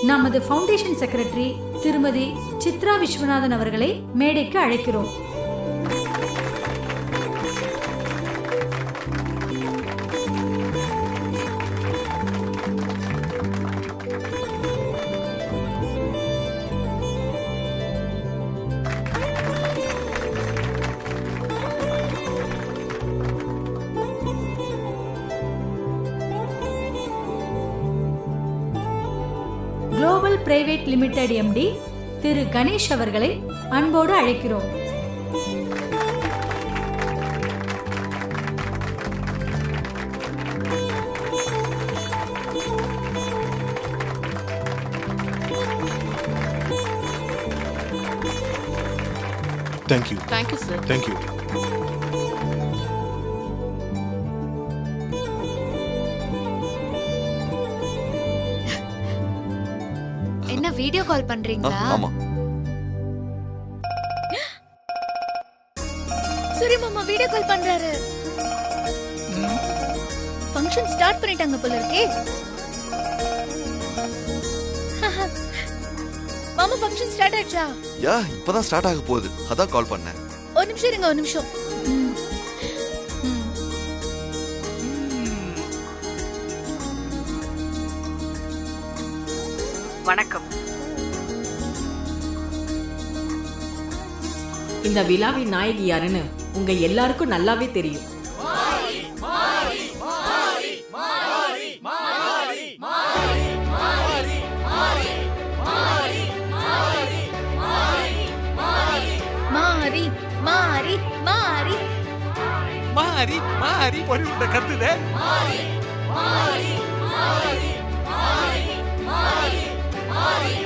நமது foundation secretary திருமதி சித்ரா விஸ்வநாதன் அவர்களை மேடைக்கு அழைக்கிறோம். குளோபல் பிரைவேட் லிமிடெட் எம்டி திரு கணேஷ் அவர்களை அன்போடு அழைக்கிறோம். Thank you. Thank you, sir. Thank you. என்ன வீடியோ கால் பண்றீங்களா? ஆமா. சூரிய மாமா வீடியோ கால் பண்றாரு. ஃபங்க்ஷன் ஸ்டார்ட் பண்ணிட்டாங்க போல இருக்கே. மாமா ஃபங்க்ஷன் ஸ்டார்ட் ஆச்சா? யா, இப்பதான் ஸ்டார்ட் ஆக போகுது. அதான் கால் பண்ணேன். ஒரு நிமிஷம் இருங்க, ஒரு நிமிஷம். வணக்கம். இந்த விழாவின் நாயகி யாருன்னு உங்க எல்லாருக்கும் நல்லாவே தெரியும். மாரி மாரி மாரி மாரி மாரி பொறிவுட்ட கத்துதே. மாரி மாரி மாரி மாரி மாரி மாரி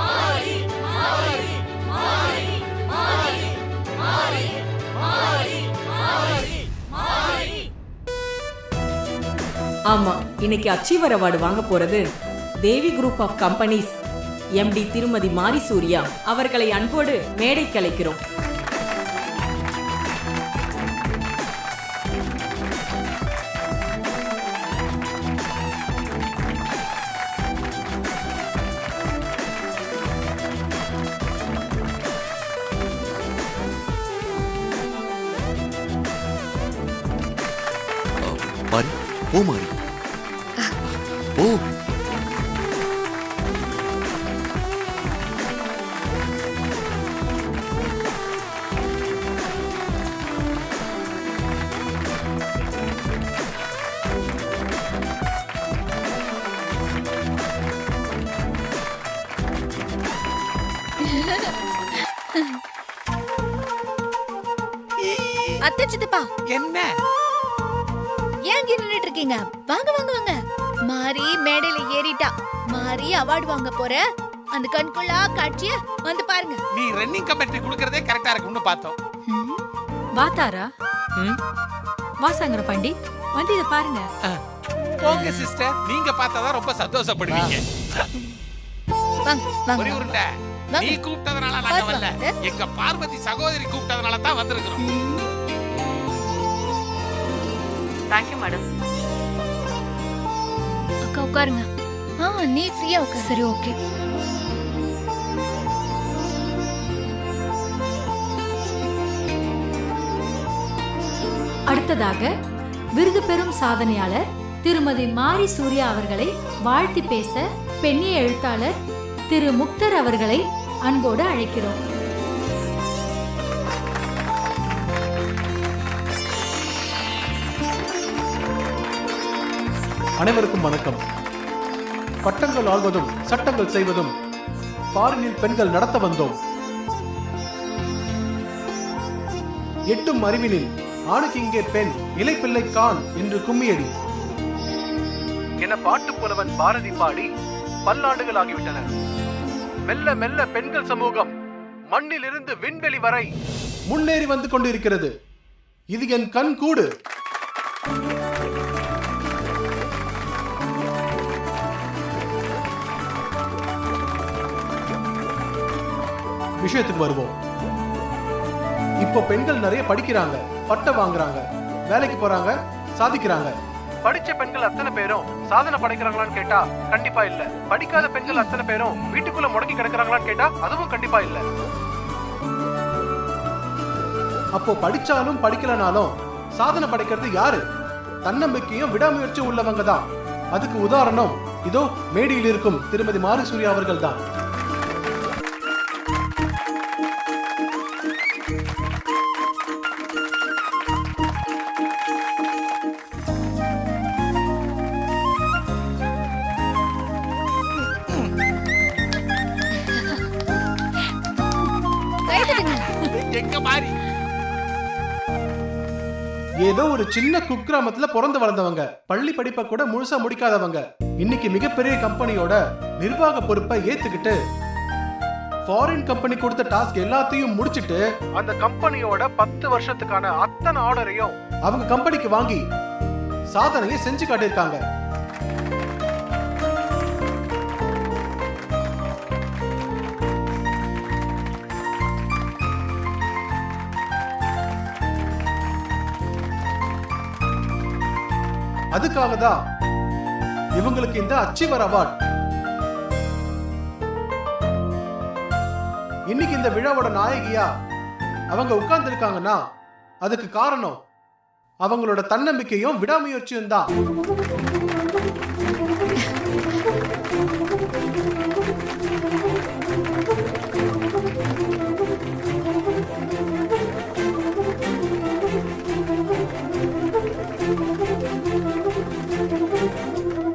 மாரி மாரி மாரி மாரி மாரி மாரி மாரி மாரி. ஆமா, இன்னைக்கு அச்சீவர் அவார்டு வாங்க போறது தேவி குரூப் ஆஃப் கம்பெனிஸ் எம்டி திருமதி மாரி சூர்யா அவர்களை அன்போடு மேடைக்கு அழைக்கிறோம். மாரி, ஓ மாரி, ஓ. அத்தை சித்தப்பா என்ன ஏன் இங்க நின்னுட்டு இருக்கீங்க? வாங்க வாங்க வாங்க. மாரி மேடையில ஏறிட்டா. மாரி அவார்டு வாங்க போற அந்த கண்கொள்ளா காட்சிய வந்து பாருங்க. நீ ரன்னிங் கமெண்ட்ரி குடுக்கறதே கரெக்டா இருக்கும்னு பார்த்தோம். வாத்தாரா வாசாங்கர பாண்டி வந்து இத பாருங்க. போங்க சிஸ்டர், நீங்க பார்த்தாதான் ரொம்ப சந்தோஷப்படுவீங்க. வாங்க வாங்க. ஒரே உருண்டை, நீ கூப்பிட்டதனால நாங்க வரல, எங்க பார்வதி சகோதரி கூப்பிட்டதனால தான் வந்திருக்கிறோம். Thank you madam. அக்கா உட்காருங்க. நீ ஃப்ரீயா உட்காரு. சரி, ஓகே. அடுத்ததாக விருது பெறும் சாதனையாளர் திருமதி மாரி சூர்யா அவர்களை வாழ்த்தி பேச பெண்ணிய எழுத்தாளர் திரு முக்தர் அவர்களை அன்போடு அழைக்கிறோம். அனைவருக்கும் வணக்கம். பட்டங்கள் ஆள்வதும் சட்டங்கள் செய்வதும் பாரினில் பெண்கள் நடத்த வந்தோம். எட்டும் அறிவினில் ஆணுக்கு இங்கே பெண், இலைப்பிள்ளை கான் என்று கும்மியடி என பாட்டு புலவன் பாரதி பாடி பல்லாண்டுகள் ஆகிவிட்டன. மெல்ல மெல்ல பெண்கள் சமூகம் மண்ணில் இருந்து விண்வெளி வரை முன்னேறி வந்து கொண்டிருக்கிறது. இது என் கண் கூடு. விஷயத்துக்கு வருவோம். இப்போ பெண்கள் நிறைய படிக்கிறாங்க, பட்டம் வாங்குறாங்க, வேலைக்கு போறாங்க, சாதிக்கிறாங்க. படிச்ச பெண்கள் அத்தனை பேரும் சாதனை படைக்கிறாங்களான்னு கேட்டா கண்டிப்பா இல்ல. படிக்காத பெண்கள் அத்தனை பேரும் வீட்டுக்குள்ள முடங்கி கிடக்குறாங்களான்னு கேட்டா அதுவும் கண்டிப்பா இல்ல. அப்போ படிச்சாலும் படிக்கலனாலும் சாதனை படைக்கிறது யாரு? தன்னம்பிக்கையும் விடாமுயற்சியும் உள்ளவங்க தான். அதுக்கு உதாரணம் இதோ மேடையில் இருக்கும் திருமதி மாரி சூர்யா அவர்கள் தான். ஏதோ ஒரு சின்ன குக்கிராமத்துல பிறந்து வளர்ந்தவங்க, பள்ளி படிப்பை கூட முழுசா முடிக்காதவங்க, இன்னைக்கு மிகப்பெரிய கம்பெனியோட நிர்வாக பொறுப்பை ஏத்துக்கிட்டு ஃபாரின் கம்பெனி கொடுத்த டாஸ்க் எல்லாத்தையும் முடிச்சிட்டு அந்த கம்பெனியோட 10 வருஷத்துக்கான அத்தனை ஆர்டரையும் அவங்க கம்பெனிக்கு வாங்கி சாதனையை செஞ்சு காட்டியிருக்காங்க. அதுக்காக தான் இவங்களுக்கு இந்த அச்சீவர் அவார்ட். இன்னைக்கு இந்த விழாவோட நாயகியா அவங்க உட்கார்ந்து இருக்காங்கன்னா அதுக்கு காரணம் அவங்களோட தன்னம்பிக்கையும் விடாமுயற்சியும் தான்.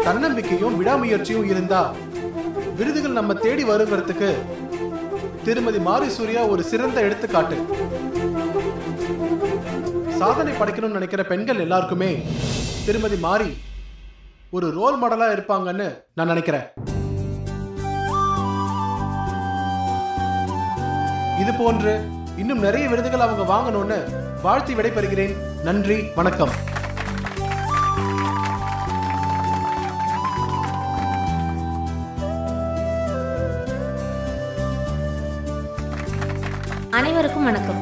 தன்னம்பிக்கையும் விடாமுயற்சியும் இருந்தா விருதுகள் நம்ம தேடி வருங்கிறதுக்கு திருமதி மாரி சூர்யா ஒரு சிறந்த எடுத்துக்காட்டு. சாதனை படைக்கணும்னு நினைக்கிற பெண்கள் எல்லாருக்குமே திருமதி மாரி ஒரு ரோல் மாடலா இருப்பாங்கன்னு நான் நினைக்கிறேன். இது போன்று இன்னும் நிறைய விருதுகள் அவங்க வாங்கணும்னு வாழ்த்தி விடைபெறுகிறேன். நன்றி, வணக்கம். அனைவருக்கும் வணக்கம்.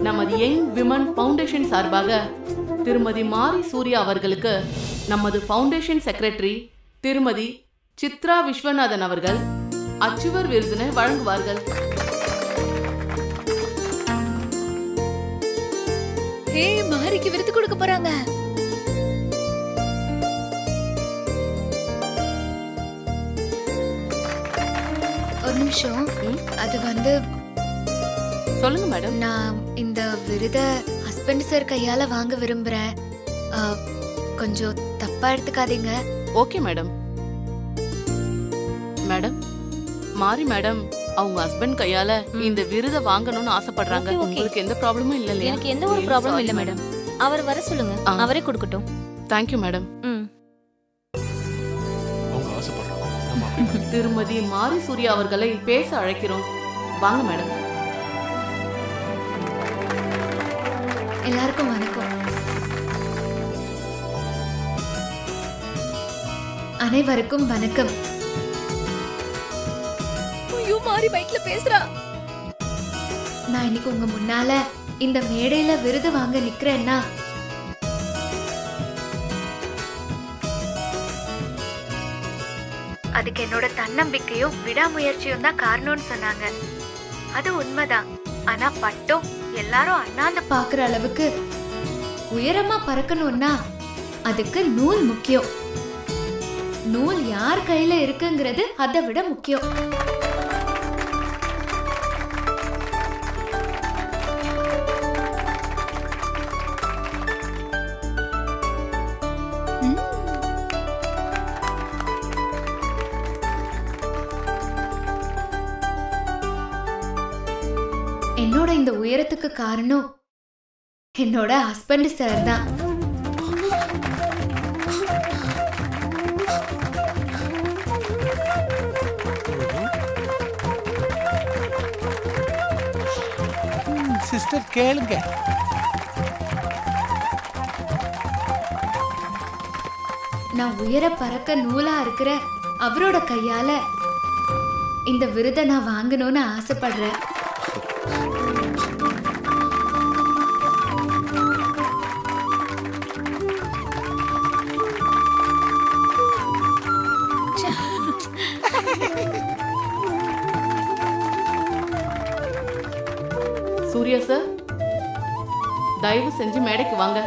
நமது யங் விமன் ஃபவுண்டேஷன் சார்பாக திருமதி மாரி சூர்யா அவர்களுக்கு நமது ஃபவுண்டேஷன் செக்ரட்டரி திருமதி சித்ரா விஸ்வநாதன் அவர்கள் அச்சீவர் விருதினை வழங்குவார்கள். மாரிக்கு விருது கொடுக்க போறாங்க. ஒரு நிமிஷம், அது சொல்லுங்க மேடம். நான் இந்த விருத ஹஸ்பண்ட் சார் கையால வாங்க விரும்புறேன். கொஞ்சம் தப்பா எடுத்துக்காதீங்க. Okay madam. மேடம், மாரி மேடம் அவங்க ஹஸ்பண்ட் கையால இந்த விருதை வாங்கணும்னு ஆசைப்படுறாங்க. உங்களுக்கு எந்த ப்ராப்ளமும் இல்ல இல்லையா? எனக்கு எந்த ஒரு ப்ராப்ளமும் இல்ல மேடம். அவர் வர சொல்லுங்க, அவரே கொடுக்கட்டும். Thank you madam. அவங்க ஆசைப்படுறாங்க. திருமதி மாரி சூர்யா அவர்களை பேச அழைக்கிறோம். வாங்க மேடம். எல்லாருக்கும் வணக்கம். அனைவருக்கும் வணக்கம். ஐயோ, மாரி பைக்ல பேசுறா. நான் இன்னைக்கு உங்க முன்னால இந்த மேடையில விருது வாங்க நிக்கிறேன்னா அதுக்கு என்னோட தன்னம்பிக்கையும் விடாமுயற்சியும் தான் காரணம்னு சொன்னாங்க. அது உண்மைதான். ஆனா பட்டம் எல்லாரும் அண்ணாந்து பாக்குற அளவுக்கு உயரமா பறக்கணும்னா அதுக்கு நூல் முக்கியம். நூல் யார் கையில இருக்குங்கிறது அதை விட முக்கியம். என்னோட இந்த உயரத்துக்கு காரணம் என்னோட ஹஸ்பண்ட் சார் தான். சிஸ்டர் கேளுங்க. நான் உயர பறக்க நூலா இருக்கிற அவரோட கையால இந்த விருதை நான் வாங்கணும்னு ஆசைப்படுறேன். சூர்யா சார், தயவு செஞ்சு மேடைக்கு வாங்க.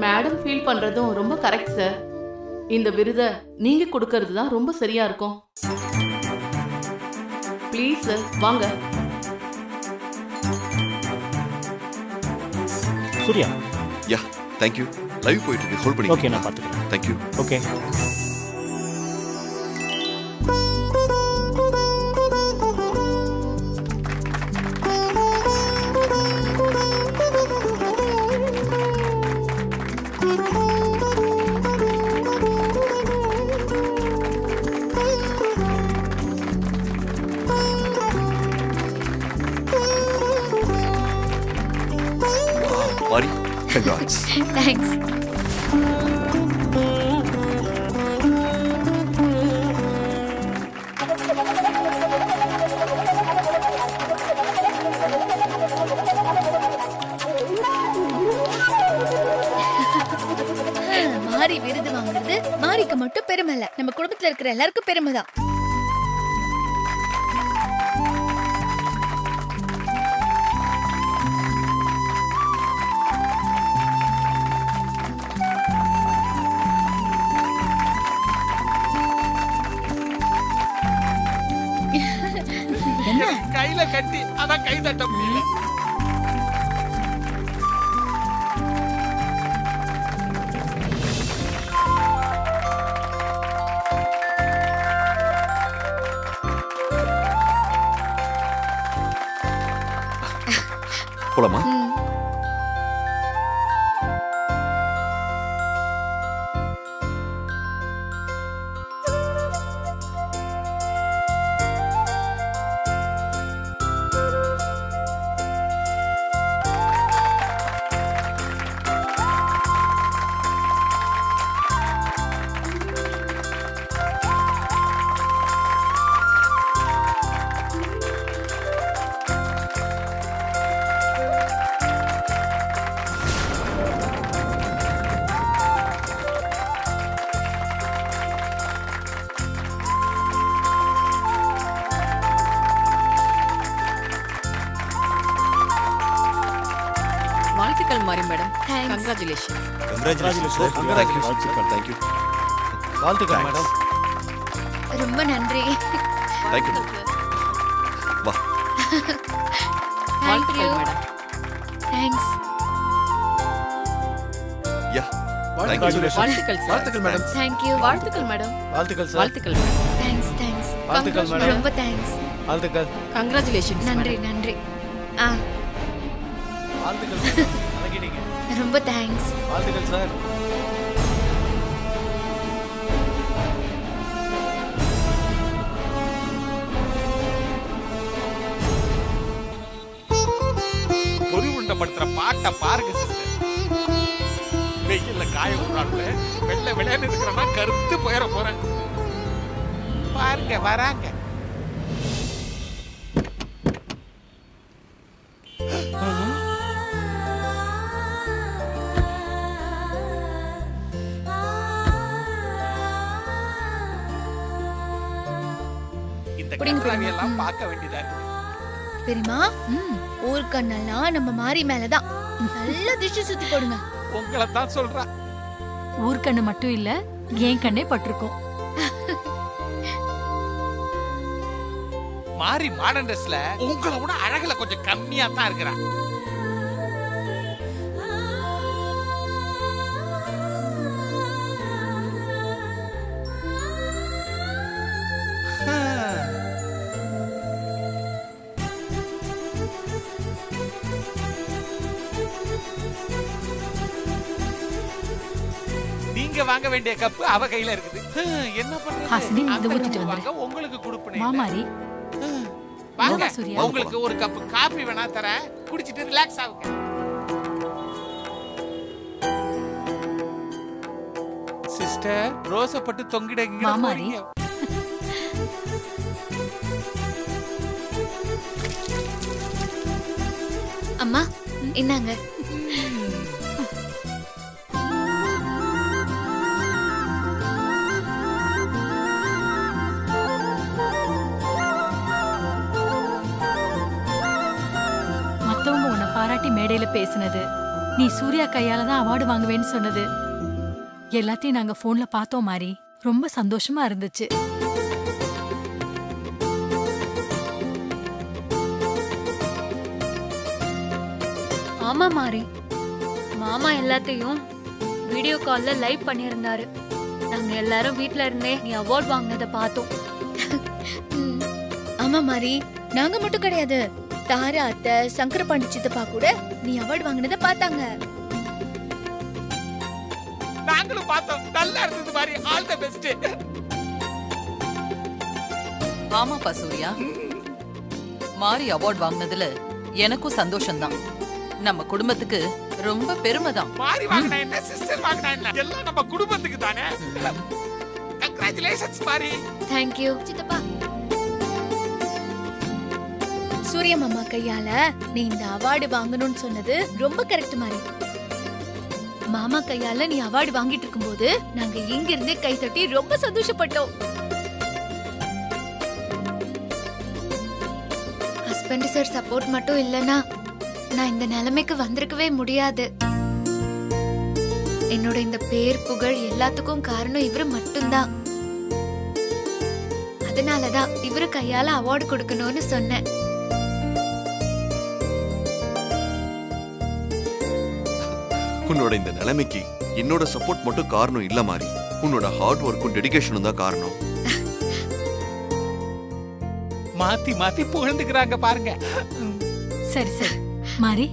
மேடம் ஃபீல் பண்றதும் ரொம்ப கரெக்ட் சார். இந்த விருதை நீங்க கொடுக்கறது தான் ரொம்ப சரியா இருக்கும். ப்ளீஸ் சார், வாங்க. சூர்யா. Yeah thank you. லைவ் போயிட்டு இருக்கு, ஹோல்ட் பண்ணி. ஓகே, நான் பார்த்துக்கிறேன். தேங்க்யூ. ஓகே. மாரி, கங்க்ராட்ஸ். தேங்க்ஸ். மாரி விருது வாங்குறது மாரிக்கு மட்டும் பெருமை இல்ல, நம்ம குடும்பத்துல இருக்கிற எல்லாருக்கும் பெருமை தான். கையில கட்டி அதான் கை தட்ட முடியல. போலாமா? வாழ்த்துக்கள் மாரி madam. Thanks. Congratulation. Congratulation. Thank you. Thank you. வாழ்த்துக்கள் மேடம். ரொம்ப நன்றி. தேங்க்யூ. வா. வாழ்த்துக்கள் மேடம். தேங்க்ஸ். யா Congratulations. வாழ்த்துக்கள் சார். வாழ்த்துக்கள் மேடம். Thank you. வாழ்த்துக்கள் மேடம். வாழ்த்துக்கள் சார். வாழ்த்துக்கள் மேடம். தேங்க்ஸ். வாழ்த்துக்கள் மேடம். ரொம்ப தேங்க்ஸ். வாழ்த்துக்கள். கங்க்ராச்சுலேஷன். நன்றி. ஆ, வாழ்த்துக்கள் மேடம். அழகினீங்க. ரொம்ப தேங்க்ஸ். வாழ்த்துக்கள் சார். பொறி உண்டப்படுத்துற பாட்டை பாருங்க சிஸ்டர். வெயில்ல காய விடுறாங்க, வெள்ளை விளையாண்டு இருக்கிறனா கருத்து போயிட போறேன். பாருங்க வராங்க. இந்த கட்டுரையெல்லாம் பார்க்க வேண்டியதா இருக்கு. பெரியமா, ஊர் கண்ணெல்லாம் நம்ம மாரி மேலதான். நல்ல திசை சுத்தி போடுங்க. உங்களை தான் சொல்றேன். ஊர்க்கண்ணு மட்டும் இல்ல, என் கண்ணே பட்டிருக்கும். மாறி மாடர்ன் ட்ரெஸ்ல உங்களை விட அழகுல கொஞ்சம் கம்மியா தான் இருக்கிறா. நீங்க வாங்க வேண்டிய கப்பு அவ கையில இருக்குது. என்ன ஹாசினி, பண்றது? இதை ஊத்திட்டு வந்துரு. வாங்க, உங்களுக்கு குடுப்பனே. மாமாரி வாங்க, வா சூர்யா. உங்களுக்கு ஒரு கப் காபி வேணா தரேன், குடிச்சிட்டு ரிலாக்ஸ் ஆகுங்க. சிஸ்டர், ரோஸ பட்டு தொங்கிடுங்க. மாமாரி. அம்மா இன்னாங்க. மத்தவங்க உன்னை பாராட்டி மேடையில பேசினது, நீ சூர்யா கையால தான் அவார்டு வாங்குவேன்னு சொன்னது எல்லாத்தையும் நாங்க போன்ல பார்த்தோம் மாரி. ரொம்ப சந்தோஷமா இருந்துச்சு. ஆமா மாறி, மாமா எல்லாத்தையும் வீடியோ கால்ல லைவ் பண்ணியிருந்தாரு. நாங்க எல்லாரும் வீட்ல இருந்தே நீ அவார்ட் வாங்கினதை பார்த்தோம். ஆமா மாறி, நாங்க மட்டும் கிடையாது, தாரா அத்தை, சங்கர பாண்டி சித்தப்பா கூட நீ அவார்ட் வாங்கினதை பார்த்தாங்க. நாங்களும் பார்த்தோம், நல்லா இருந்தது மாதிரி. All the best. ஆமாப்பா சூர்யா, மாரி அவார்ட் வாங்கினதுல எனக்கும் சந்தோஷம்தான். நம்ம குடும்பத்துக்கு ரொம்ப பெருமைதான். மாறி வாங்கினா என்ன, சிஸ்டர் வாங்கினா என்ன, எல்லாம் நம்ம குடும்பத்துக்கு தானே. கங்க்ராச்சுலேஷன்ஸ் மாறி. தேங்க் யூ சித்தப்பா. சூர்யா மாமா கையால நீ இந்த அவார்டு வாங்கணும்னு சொன்னது ரொம்ப கரெக்ட் மாறி. மாமா கையால நீ அவார்டு வாங்கிட்டு இருக்கும்போது நாங்க இங்க இருந்து கை தட்டி ரொம்ப சந்தோஷப்பட்டோம். ஹஸ்பண்ட் சார் சப்போர்ட் மட்டும் இல்லனா நான் இந்த நிலைமைக்கு வந்திருக்கவே முடியாது. என்னோட இந்த பேர் புகழ் எல்லாத்துக்கும் காரணம் இவரு மட்டும்தான். அதனாலதான் இவரு கையால அவார்டு கொடுக்கணும்னு சொன்னேன். உன்னோட இந்த நிலைமைக்கு என்னோட சப்போர்ட் மட்டும் காரணம் இல்ல மாறி, உன்னோட ஹார்ட் ஒர்க்கும் டெடிகேஷனும் தான் காரணம். மாத்தி மாத்தி புகழ்ந்துக்கிறாங்க பாருங்க. சரி சரி மாரி,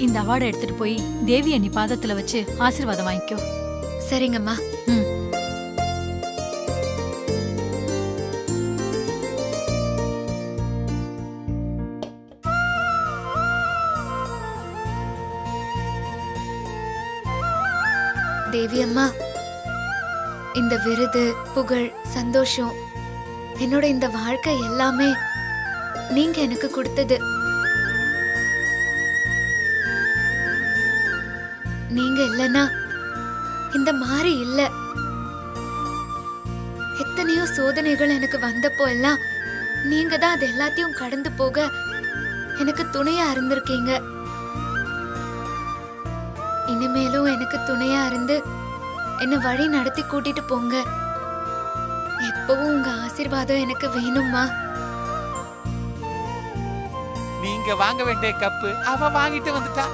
இந்த அவார்டை எடுத்துட்டு போய் தேவி அண்ணி பாதத்துல வச்சு ஆசீர்வாதம் வாங்கிக்கோ. சரிங்கம்மா. தேவி அம்மா, இந்த விருது, புகழ், சந்தோஷம், என்னோட இந்த வாழ்க்கை எல்லாமே நீங்க எனக்கு கொடுத்தது. நீங்க இல்லனா இந்த மாதிரி இல்ல. எத்தனையோ சோதனைகள் எனக்கு வந்தப்போ எல்லாம் நீங்க தான் அது எல்லாத்தையும் கடந்து போக எனக்கு துணையா இருந்திருக்கீங்க. இனிமேலும் எனக்கு துணையா இருந்து என்ன வழி நடத்தி கூட்டிட்டு போங்க. எப்பவும் உங்க ஆசீர்வாதம் எனக்கு வேணும்மா. நீங்க வாங்க வேண்டிய கப்பு அவ வாங்கிட்டு வந்துட்டா.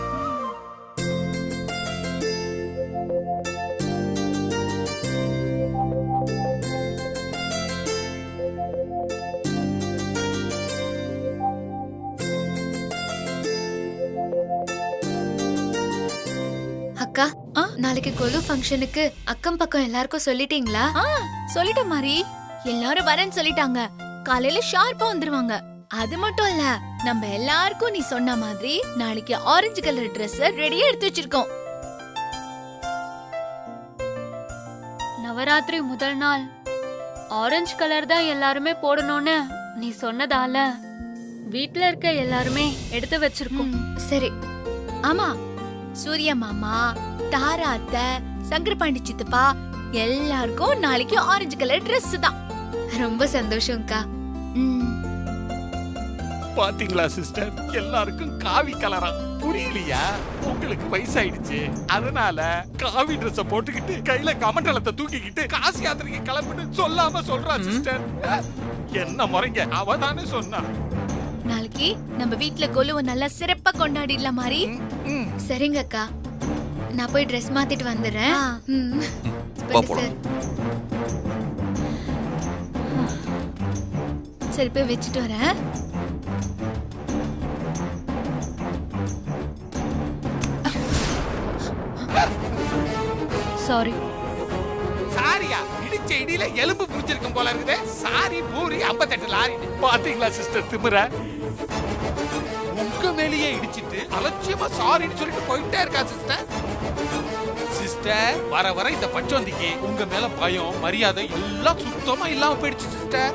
அக்கா, நாளைக்கு கொலு ஃபங்க்ஷனுக்கு அக்கம் பக்கம் எல்லாருக்கும் சொல்லிட்டீங்களா? சொல்லிட்ட மாதிரி எல்லாரும் வரேன்னு சொல்லிட்டாங்க. காலையில ஷார்ப்பா வந்துருவாங்க. அது மட்டும் இல்ல, நம்ம எல்லாருக்கும் நீ சொன்ன மாதிரி நாளைக்கு ஆரஞ்சு கலர் Dress ரெடியா எடுத்து வச்சிருக்கோம். நவராத்திரி முதல் நாள் ஆரஞ்சு கலர் தான் எல்லாருமே போடணும்னு நீ சொன்னதால வீட்ல இருக்க எல்லாருமே எடுத்து வச்சிருக்கோம். சரி. ஆமா, சூர்யா மாமா, தாரா அத்தை, சங்கர பாண்டி சித்தப்பா எல்லாருக்கும் நாளைக்கு ஆரஞ்சு கலர் Dress தான். ரொம்ப சந்தோஷம்க்கா. பாத்தீங்களா சிஸ்டர், எல்லாருக்கும் காவி கலரா. புரியலையா? உங்களுக்கு வயசாயிடுச்சு, அதனால காவி Dress போட்டுக்கிட்டு கையில கமண்டலத்தை தூக்கிக்கிட்டு காசி யாத்திரைக்கு கிளம்புன்னு சொல்லாம சொல்றா சிஸ்டர். என்ன முறைங்க, அவதானே சொன்னா. நாளைக்கு நம்ம வீட்ல கொலுவை நல்லா சிறப்பா கொண்டாடிடலாம் மாதிரி. சரிங்க அக்கா, நான் போய் Dress மாத்திட்டு வந்துடுறேன். சரி, போய் வச்சுட்டு வரேன். சாரி. இடிச்ச இடியில எலும்பு புடிச்சிருக்கும் போல இருக்குதே. Sorry puri 58 lorry. பாத்தீங்களா சிஸ்டர் திமிர? உங்க மேலேயே இடிச்சிட்டு அலட்சியமா சாரின்னு சொல்லிட்டு போயிட்டே இருக்கா சிஸ்டர். சிஸ்டர் வர வர இந்த பச்சோந்திக்கு உங்க மேல பயம் மரியாதை எல்லாம் சுத்தமா இல்லாம போயிடுச்சு சிஸ்டர்.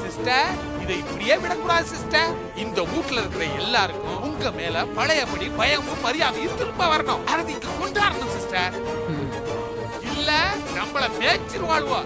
சிஸ்டர் இதை இப்படியே விடக்கூடாது சிஸ்டர். இந்த வீட்ல இருக்கிற எல்லாருக்கும் உங்க மேல பழையபடி பயமும் மரியாதையும் திரும்ப வரணும். அதை இங்க கொண்டாடணும் சிஸ்டர். இல்ல நம்மள மேய்ச்சிரு வாழ்வா.